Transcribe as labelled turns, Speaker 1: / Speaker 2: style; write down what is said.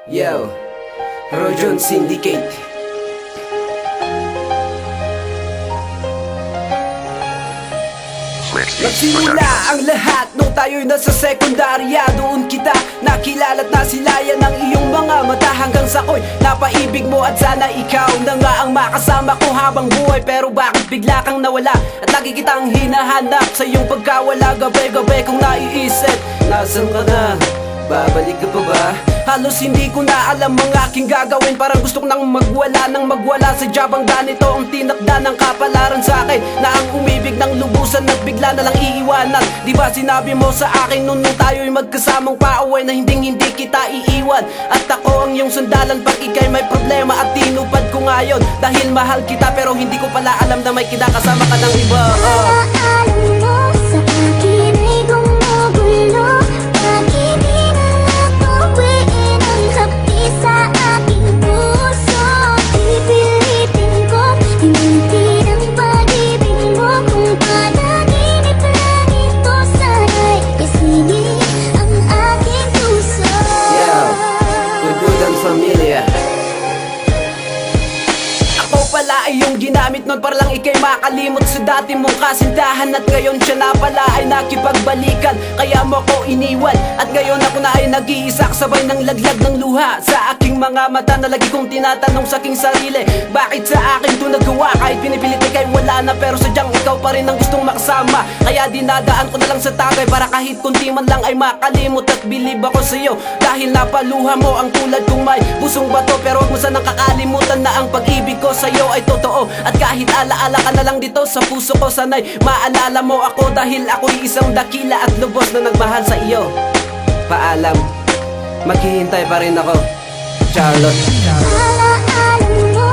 Speaker 1: Yo, Rojon Syndicate. Nagsimula ang lahat nung tayo'y nasa sekundarya. Doon kita nakilala't nasilayan ng iyong mga mata, hanggang sa'ko'y napaibig mo at sana ikaw na nga ang makasama ko habang buhay. Pero bakit bigla kang nawala at lagi kitang hinahanap sa iyong pagkawala? Gabi-gabi kong naiisip, nasan ka na? Babalik ka pa ba? Halos hindi ko na alam ang aking gagawin. Parang gusto ko nang magwala sa jabang ganito ang tinakda ng kapalaran sa akin, na ang umibig ng lubusan at bigla na lang iiwanan. Di ba sinabi mo sa akin nung tayo'y magkasamang pauwi na hindi kita iiwan? At ako ang iyong sandalan pag ika'y may problema, at tinupad ko ngayon dahil mahal kita. Pero hindi ko pala alam na may kinakasama ka ng iba.
Speaker 2: Alam mo sa akin ay gumugulo. Sa aking puso, pipilitin ko hinintin ang pag-ibig mo. Kung panaginip lang ito, sana'y isingin ang aking puso.
Speaker 1: Yeah, we're good and familiar. Ako pala ay yung ginamit nun para lang ika'y makalimot sa dati mong kasintahan. At ngayon siya na pala ay nakipagbalikan, kaya mo ko iniwan. At ngayon ako na ay nag-iisa, sabay ng laglag ng luha sa aking mga mata, na lagi kong tinatanong sa aking sarili, bakit sa akin to nagawa? Kahit pinipilit ika'y wala na, pero sadyang ikaw pa rin ang gustong makasama. Kaya dinadaan ko na lang sa tagay para kahit kunti man lang ay makalimot. At bilib ako sa'yo dahil napaluha mo ang tulad kong may pusong bato. Pero huwag mo sanang kakalimutan na ang pag-ibig ko sa'yo ay totoo. At kahit alaala ka na lang dito sa puso ko, sana'y maalala mo ako, dahil ako'y isang dakila at lubos na nagmahal sa iyo. Paalam, maghihintay pa rin ako, Charlotte.
Speaker 2: Alam mo